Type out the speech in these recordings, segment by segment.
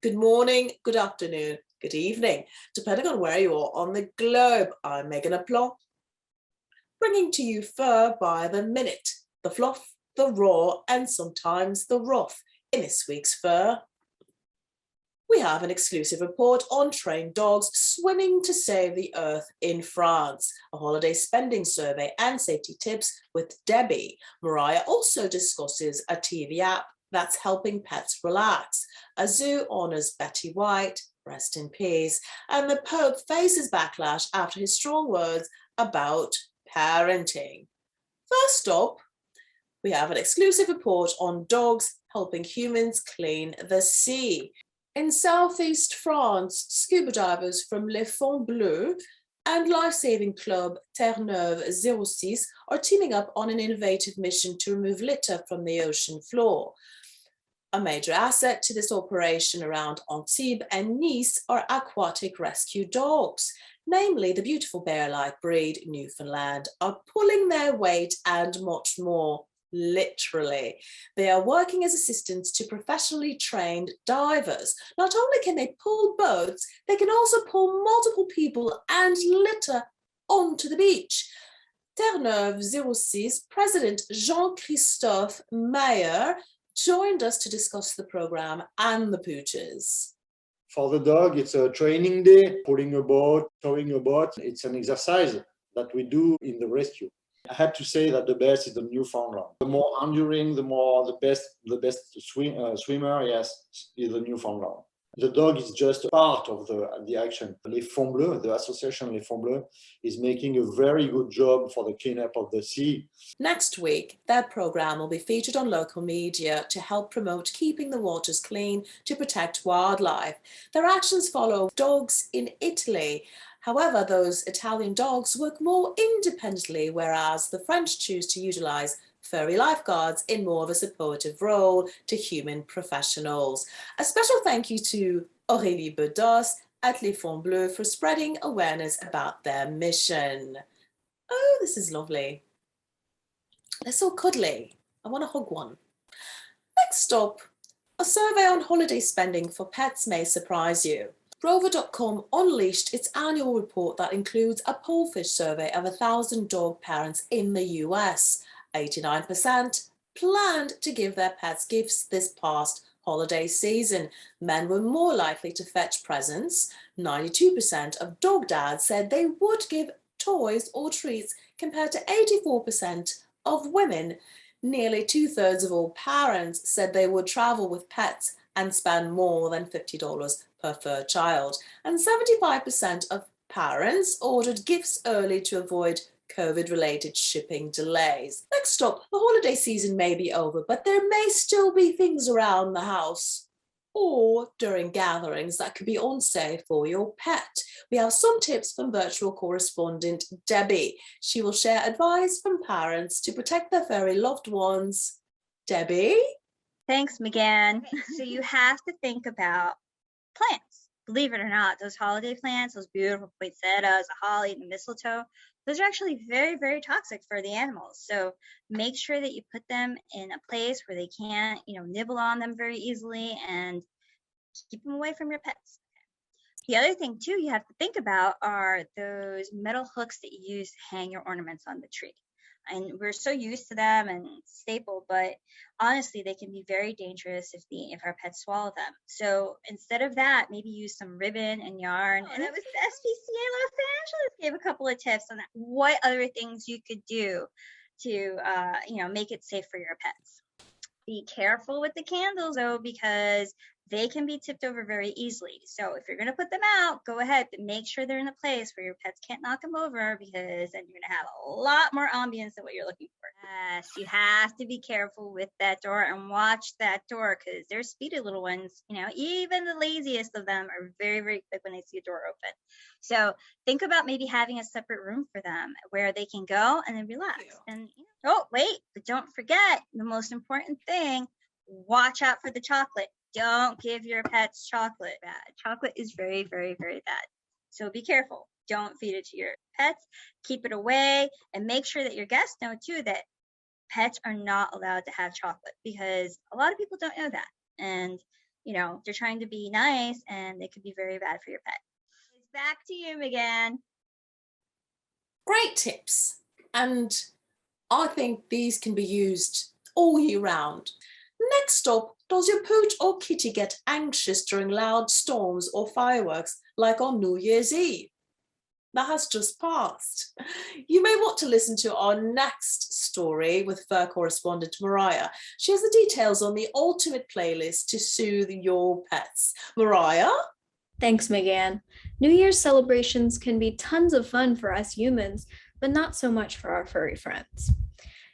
good morning, good afternoon, good evening, depending on where you are on the globe. I'm Méganne Aplomb, bringing to you fur by the minute, the fluff, the raw, and sometimes the rough. In this week's fur, we have an exclusive report on trained dogs swimming to save the earth in France, a holiday spending survey and safety tips with Debby. Mariah also discusses a TV app that's helping pets relax. A zoo honours Betty White, rest in peace, and the Pope faces backlash after his strong words about parenting. First up, we have an exclusive report on dogs helping humans clean the sea. In southeast France, scuba divers from Le Fond Bleu and life-saving club Terre, Neuve 06 are teaming up on an innovative mission to remove litter from the ocean floor. A major asset to this operation around Antibes and Nice are aquatic rescue dogs, namely the beautiful bear-like breed Newfoundland, are pulling their weight and much more. Literally. They are working as assistants to professionally trained divers. Not only can they pull boats, they can also pull multiple people and litter onto the beach. Terre Neuve 06 President Jean-Christophe Meyer joined us to discuss the program and the pooches. For the dog, it's a training day, pulling a boat, towing a boat. It's an exercise that we do in the rescue. I have to say that the best is the Newfoundland. The more enduring, the best swimmer, yes, is the Newfoundland. The dog is just part of the action. Les Fonds Bleus, the association Les Fonds Bleus, is making a very good job for the cleanup of the sea. Next week, their programme will be featured on local media to help promote keeping the waters clean to protect wildlife. Their actions follow dogs in Italy. However, those Italian dogs work more independently, whereas the French choose to utilise furry lifeguards in more of a supportive role to human professionals. A special thank you to Aurélie Bedos at Les Fonds Bleus for spreading awareness about their mission. Oh, this is lovely. They're so cuddly. I want to hug one. Next up, a survey on holiday spending for pets may surprise you. Rover.com unleashed its annual report that includes a pollfish survey of 1,000 dog parents in the US. 89% planned to give their pets gifts this past holiday season. Men were more likely to fetch presents. 92% of dog dads said they would give toys or treats compared to 84% of women. Nearly 2/3 of all parents said they would travel with pets and spend more than $50 per fur child. And 75% of parents ordered gifts early to avoid COVID-related shipping delays. Next up, the holiday season may be over, but there may still be things around the house or during gatherings that could be unsafe for your pet. We have some tips from virtual correspondent Debby. She will share advice from parents to protect their furry loved ones. Debby? Thanks, Meganne. So you have to think about plants. Believe it or not, those holiday plants, those beautiful poinsettias, the holly, the mistletoe, those are actually very, very toxic for the animals. So make sure that you put them in a place where they can't, nibble on them very easily, and keep them away from your pets. The other thing too you have to think about are those metal hooks that you use to hang your ornaments on the tree. And we're so used to them and staple, but honestly, they can be very dangerous if our pets swallow them. So instead of that, maybe use some ribbon and yarn. And it was the SPCALA Los Angeles gave a couple of tips on what other things you could do to, make it safe for your pets. Be careful with the candles though, because they can be tipped over very easily. So if you're going to put them out, go ahead, but make sure they're in a place where your pets can't knock them over, because then you're going to have a lot more ambience than what you're looking for. Yes, you have to be careful with that door and watch that door, because they're speedy little ones. Even the laziest of them are very, very quick when they see a door open. So think about maybe having a separate room for them where they can go and then relax. And but don't forget the most important thing, watch out for the chocolate. Don't give your pets chocolate. Bad. Chocolate is very, very, very bad. So be careful. Don't feed it to your pets. Keep it away, and make sure that your guests know too that pets are not allowed to have chocolate, because a lot of people don't know that. And you know, they're trying to be nice and they could be very bad for your pet. It's back to you, Meganne. Great tips. And I think these can be used all year round. Next up, does your Pooch or kitty get anxious during loud storms or fireworks, like on New Year's Eve? That has just passed. You may want to listen to our next story with Fur Correspondent Mariah. She has the details on the ultimate playlist to soothe your pets. Mariah? Thanks, Meganne. New Year's celebrations can be tons of fun for us humans, but not so much for our furry friends.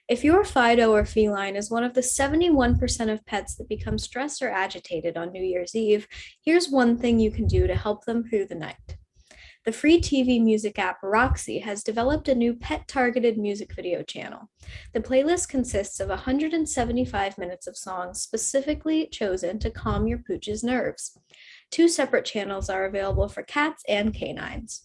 If your Fido or feline is one of the 71% of pets that become stressed or agitated on New Year's Eve, here's one thing you can do to help them through the night. The free TV music app Roxy has developed a new pet-targeted music video channel. The playlist consists of 175 minutes of songs specifically chosen to calm your Pooch's nerves. 2 separate channels are available for cats and canines.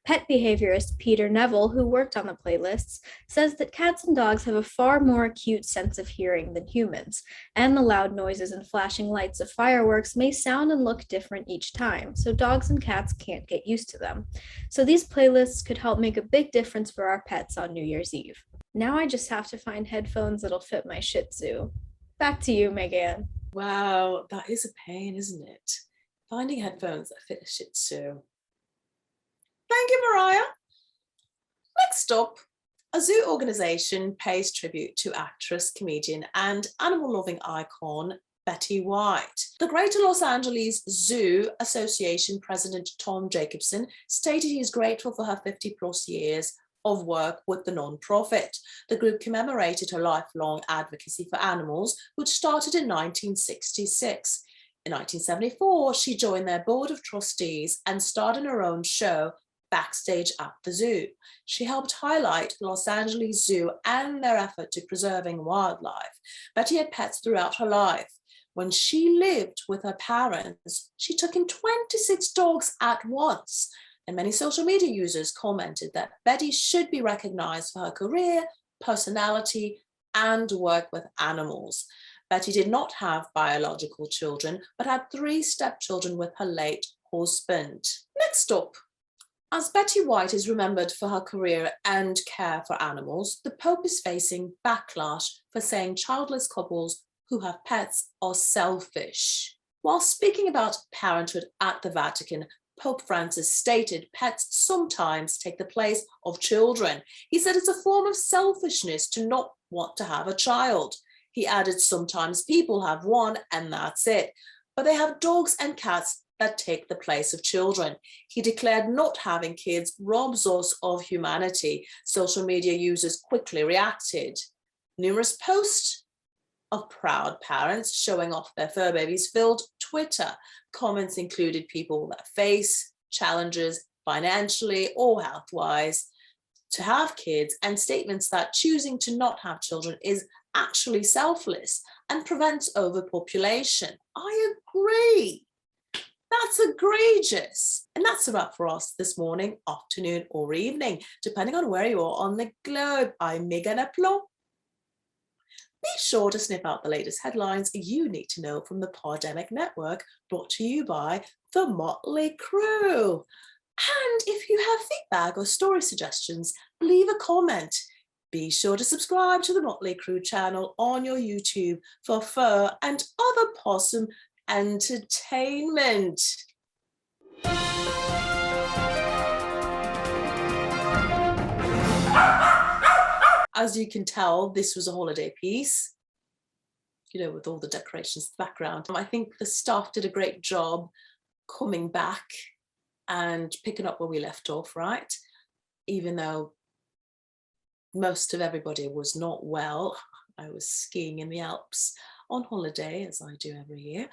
Pet behaviorist Peter Neville, who worked on the playlists, says that cats and dogs have a far more acute sense of hearing than humans, and the loud noises and flashing lights of fireworks may sound and look different each time, so dogs and cats can't get used to them. So these playlists could help make a big difference for our pets on New Year's Eve. Now I just have to find headphones that'll fit my Shih Tzu. Back to you, Meganne. Wow, that is a pain, isn't it? Finding headphones that fit a Shih Tzu. Thank you, Mariah. Next up, a zoo organisation pays tribute to actress, comedian and animal-loving icon Betty White. The Greater Los Angeles Zoo Association President Tom Jacobson stated he is grateful for her 50-plus years of work with the non-profit. The group commemorated her lifelong advocacy for animals, which started in 1966. In 1974, she joined their board of trustees and starred in her own show, Backstage at the Zoo. She helped highlight Los Angeles Zoo and their effort to preserving wildlife. Betty had pets throughout her life. When she lived with her parents, she took in 26 dogs at once. And many social media users commented that Betty should be recognized for her career, personality, and work with animals. Betty did not have biological children, but had 3 stepchildren with her late husband. Next up, as Betty White is remembered for her career and care for animals, the Pope is facing backlash for saying childless couples who have pets are selfish. While speaking about parenthood at the Vatican, Pope Francis stated pets sometimes take the place of children. He said it's a form of selfishness to not want to have a child. He added sometimes people have one and that's it, but they have dogs and cats that take the place of children. He declared not having kids robs us of humanity. Social media users quickly reacted. Numerous posts of proud parents showing off their fur babies filled Twitter. Comments included people that face challenges financially or health-wise to have kids, and statements that choosing to not have children is actually selfless and prevents overpopulation. I agree. That's egregious. And that's a wrap for us this morning, afternoon, or evening, depending on where you are on the globe. I'm Méganne Aplomb. Be sure to snip out the latest headlines you need to know from the Pandemic Network, brought to you by the Muttly crew. And if you have feedback or story suggestions, leave a comment. Be sure to subscribe to the Muttly crew channel on your YouTube for fur and other possum entertainment. As you can tell, this was a holiday piece, you know, with all the decorations in the background. I think the staff did a great job coming back and picking up where we left off, right? Even though most of everybody was not well. I was skiing in the Alps on holiday, as I do every year.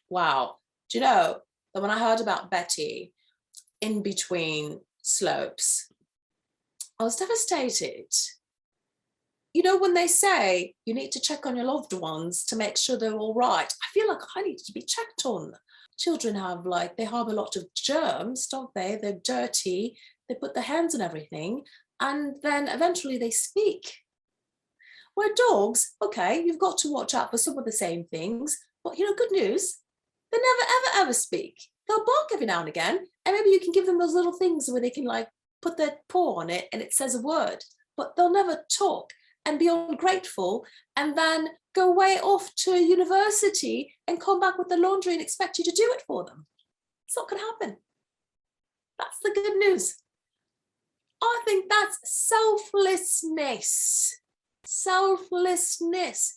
Wow. Do you know that when I heard about Betty in between slopes, I was devastated. You know, when they say you need to check on your loved ones to make sure they're all right, I feel like I need to be checked on. Children have, like, they have a lot of germs, don't they? They're dirty, they put their hands on everything, and then eventually they speak. Where dogs, okay, you've got to watch out for some of the same things, But good news, they never, ever, ever speak. They'll bark every now and again, and maybe you can give them those little things where they can like put their paw on it and it says a word, but they'll never talk and be ungrateful and then go way off to university and come back with the laundry and expect you to do it for them. It's not going to happen. That's the good news. I think that's selflessness. Selflessness.